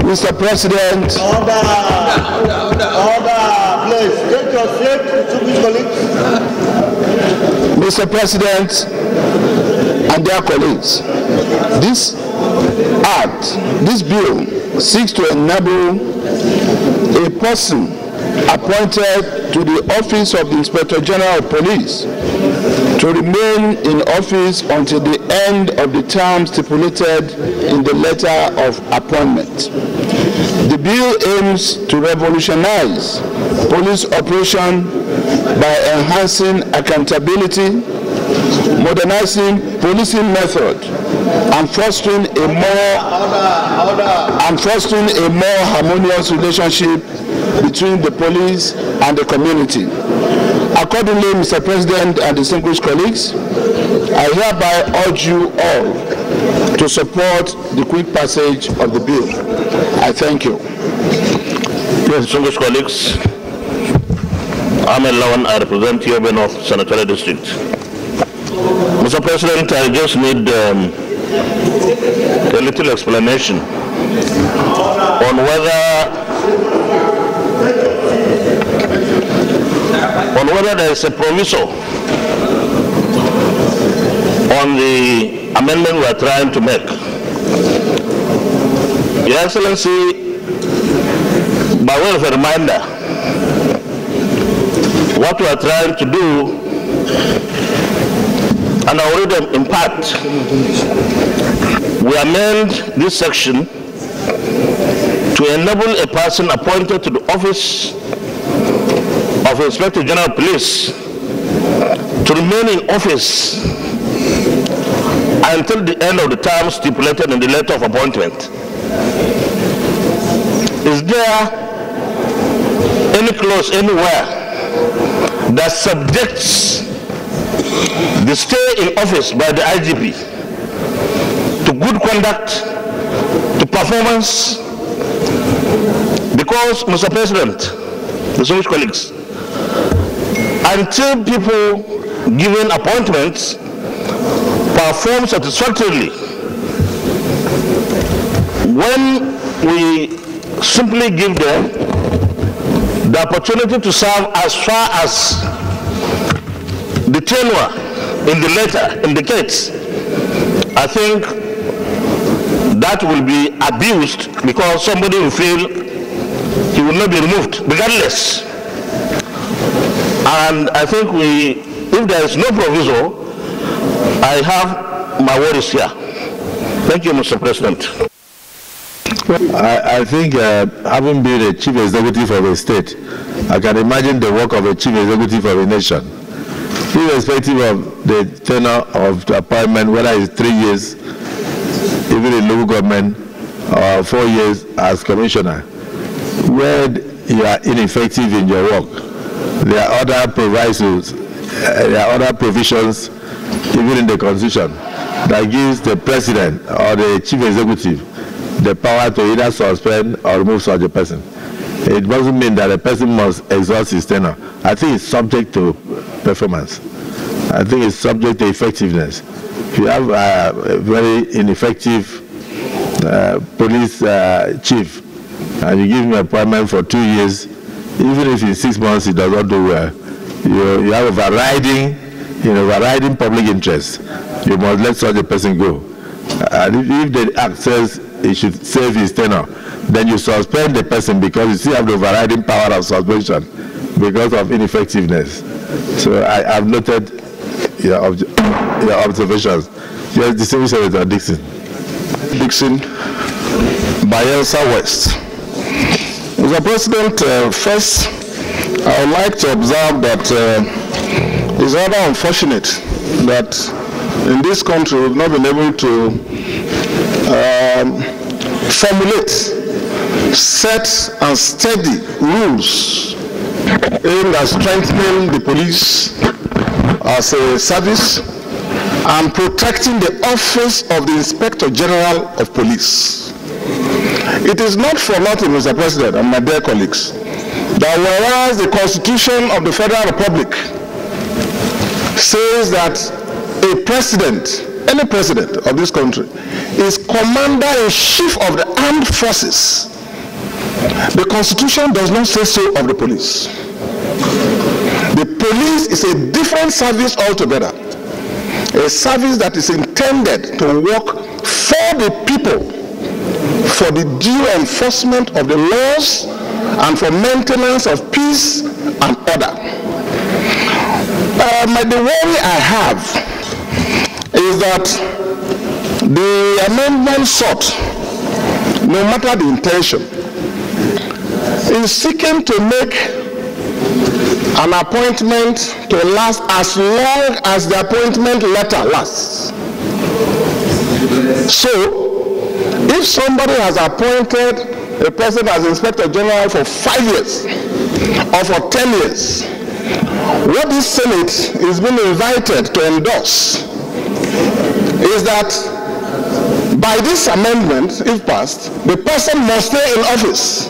Mr. President. Order. Please, take your seat, distinguished colleagues. Mr. President and their colleagues, this bill seeks to enable a person appointed to the office of the Inspector General of Police to remain in office until the end of the term stipulated in the letter of appointment. The bill aims to revolutionize police operation by enhancing accountability, modernizing policing method, and fostering a more harmonious relationship between the police and the community. Accordingly, Mr. President and distinguished colleagues, I hereby urge you all to support the quick passage of the bill. I thank you. Yes, distinguished colleagues, I'm Lawan. I represent Yobe North Senatorial District. Mr. President, I just need a little explanation on whether there is a proviso on the amendment we are trying to make. Your Excellency, by way of a reminder, what we are trying to do, and I already in part, we amend this section to enable a person appointed to the office of Inspector General of Police to remain in office until the end of the term stipulated in the letter of appointment. Is there any clause anywhere that subjects the stay in office by the IGP to good conduct, to performance? Because, Mr. President, distinguished colleagues, until people given appointments perform satisfactorily, when we simply give them the opportunity to serve as far as the tenure in the letter indicates, I think that will be abused because somebody will feel he will not be removed regardless. And I think if there is no proviso, I have my worries here. Thank you, Mr. President. I think having been a chief executive of a state, I can imagine the work of a chief executive of a nation. Irrespective of the tenure of the appointment, whether it's 3 years, even in local government, or 4 years as commissioner, where you are ineffective in your work, there are other provisos, there are other provisions, even in the Constitution, that gives the president or the chief executive the power to either suspend or remove such a person. It doesn't mean that a person must exhaust his tenure. I think it's subject to performance. I think it's subject to effectiveness. If you have a very ineffective police chief and you give him an appointment for 2 years, even if in 6 months he does not do well, you have a overriding public interest. You must let such a person go. And if the act says he should save his tenure, then you suspend the person because you still have the overriding power of suspension because of ineffectiveness. So I have noted your observations. Yes, distinguished Senator Dickson. Dickson, Bayelsa West. Mr. President, first, I would like to observe that it's rather unfortunate that in this country we've not been able to formulate set and steady rules aimed at strengthening the police as a service and protecting the office of the Inspector General of Police. It is not for nothing, Mr. President and my dear colleagues, that whereas the Constitution of the Federal Republic says that a president any president of this country, is commander-in-chief of the armed forces. The Constitution does not say so of the police. The police is a different service altogether. A service that is intended to work for the people, for the due enforcement of the laws and for maintenance of peace and order. The worry I have is that the amendment sought, no matter the intention, is seeking to make an appointment to last as long as the appointment letter lasts. So, if somebody has appointed a person as Inspector General for 5 years or for 10 years, what this Senate is being invited to endorse is that by this amendment, if passed, the person must stay in office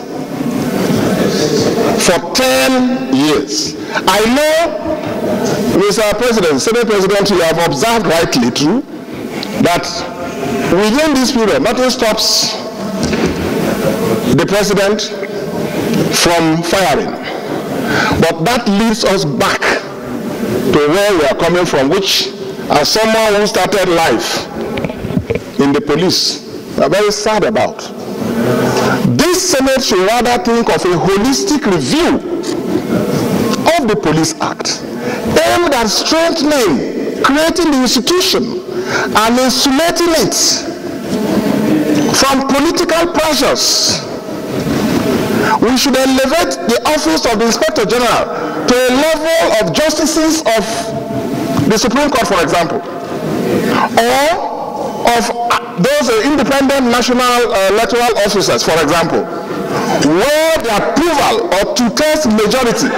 for 10 years. I know, Mr. President, Senate President, you have observed rightly too, that within this period, nothing stops the President from firing. But that leads us back to where we are coming from, which, as someone who started life in the police, we are very sad about. This Senate should rather think of a holistic review of the Police Act, aimed at strengthening, creating the institution, and insulating it from political pressures. We should elevate the office of the Inspector General to a level of justices of the Supreme Court, for example, or of those independent national electoral officers, for example, where the approval or two-thirds majority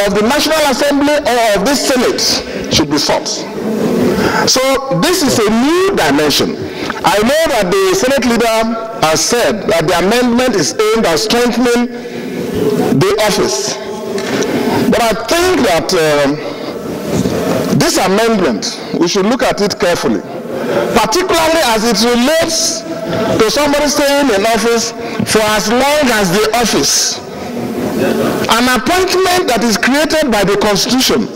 of the National Assembly or of this Senate should be sought. So this is a new dimension. I know that the Senate leader has said that the amendment is aimed at strengthening the office. But I think that this amendment, we should look at it carefully, particularly as it relates to somebody staying in office for as long as the office. An appointment that is created by the Constitution,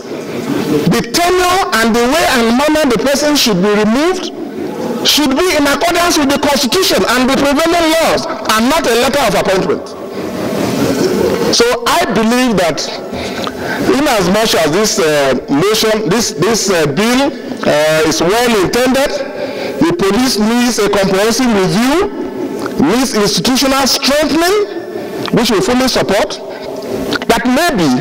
the tenure and the way and manner the person should be removed should be in accordance with the Constitution and the prevailing laws, and not a letter of appointment. So I believe that in as much as this motion, this bill is well intended, the police needs a comprehensive review, needs institutional strengthening, which we fully support, that maybe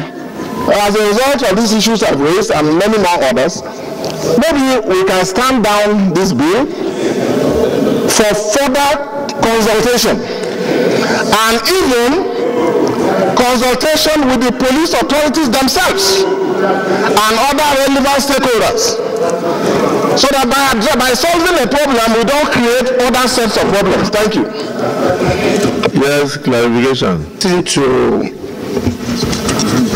as a result of these issues I've raised and many more others, maybe we can stand down this bill for further consultation and even consultation with the police authorities themselves and other relevant stakeholders, so that by solving a problem we don't create other sets of problems. Thank you. Yes, clarification. To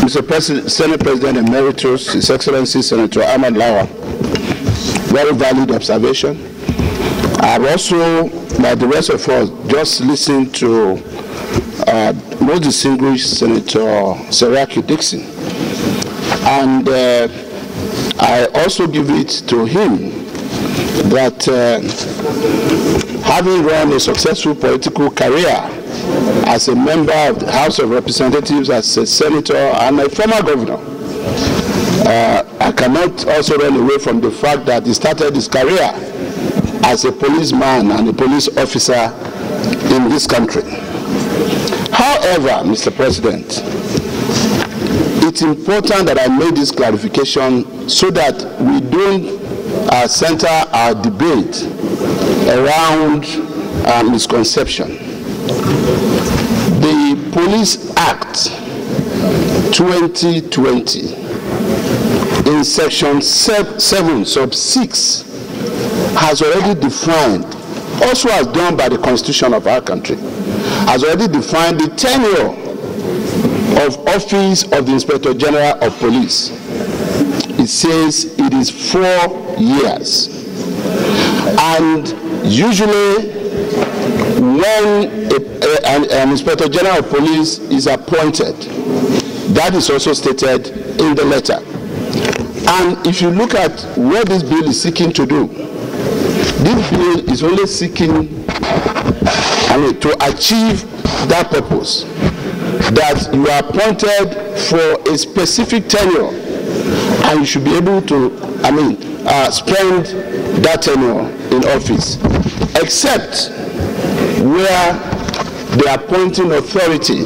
Mr. President, Senate President Emeritus, His Excellency Senator Ahmad Lawan, very valid observation. I've also, like the rest of us, just listened to most distinguished Senator Seraki Dickson, and I also give it to him that having run a successful political career as a member of the House of Representatives, as a senator and a former governor, I cannot also run away from the fact that he started his career as a policeman and a police officer in this country. However, Mr. President, it's important that I make this clarification so that we don't center our debate around misconception. The Police Act 2020 in section 7 sub 6 has already defined, also as done by the Constitution of our country, has already defined the tenure of office of the Inspector General of Police. It says it is 4 years. And usually, when an Inspector General of Police is appointed, that is also stated in the letter. And if you look at what this bill is seeking to do, this bill is only seeking to achieve that purpose, that you are appointed for a specific tenure and you should be able to, spend that tenure in office, except where the appointing authority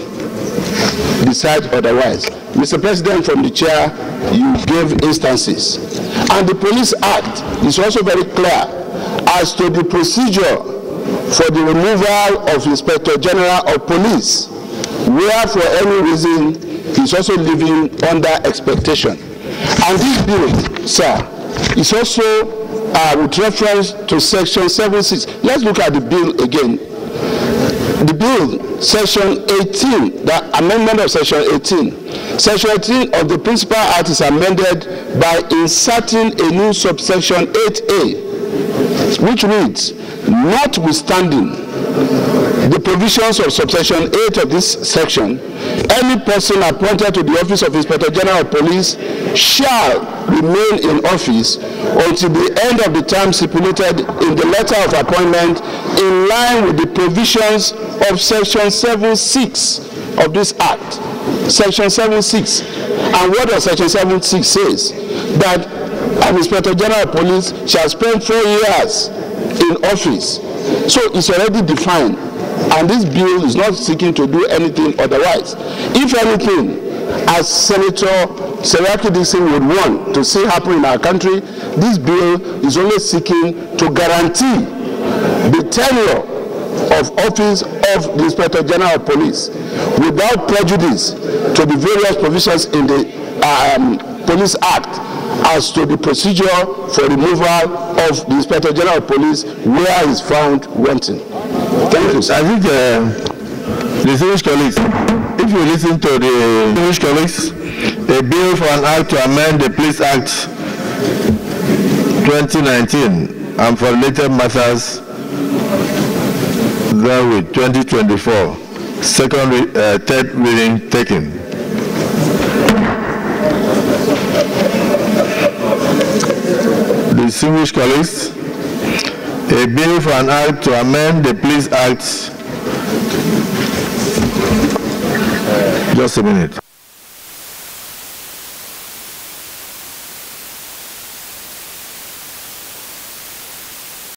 decides otherwise. Mr. President, from the chair, you gave instances. And the Police Act is also very clear as to the procedure for the removal of Inspector General of Police, where for any reason is also living under expectation. And this bill, sir, is also with reference to Section 7.6. Let's look at the bill again. The bill, Section 18, the amendment of Section 18. Section 18 of the Principal Act is amended by inserting a new subsection 8A, which reads, notwithstanding the provisions of subsection 8 of this section, any person appointed to the office of Inspector General of Police shall remain in office until the end of the term stipulated in the letter of appointment, in line with the provisions of Section 7.6 of this Act. Section 7.6. And what does Section 7.6 says? That an Inspector General of Police shall spend 4 years in office. So it's already defined, and this bill is not seeking to do anything otherwise. If anything, as Senator Seraki Dickson would want to see happen in our country, this bill is only seeking to guarantee the tenure of office of the Inspector General of Police without prejudice to the various provisions in the Police Act as to the procedure for removal of the Inspector General of Police where he is found wanting. Thank you, sir. I think distinguished colleagues, if you listen to the distinguished colleagues, a bill for an act to amend the Police Act 2019 and for related matters therewith 2024, third reading taken. Distinguished colleagues, a bill for an act to amend the Police Act. Just a minute.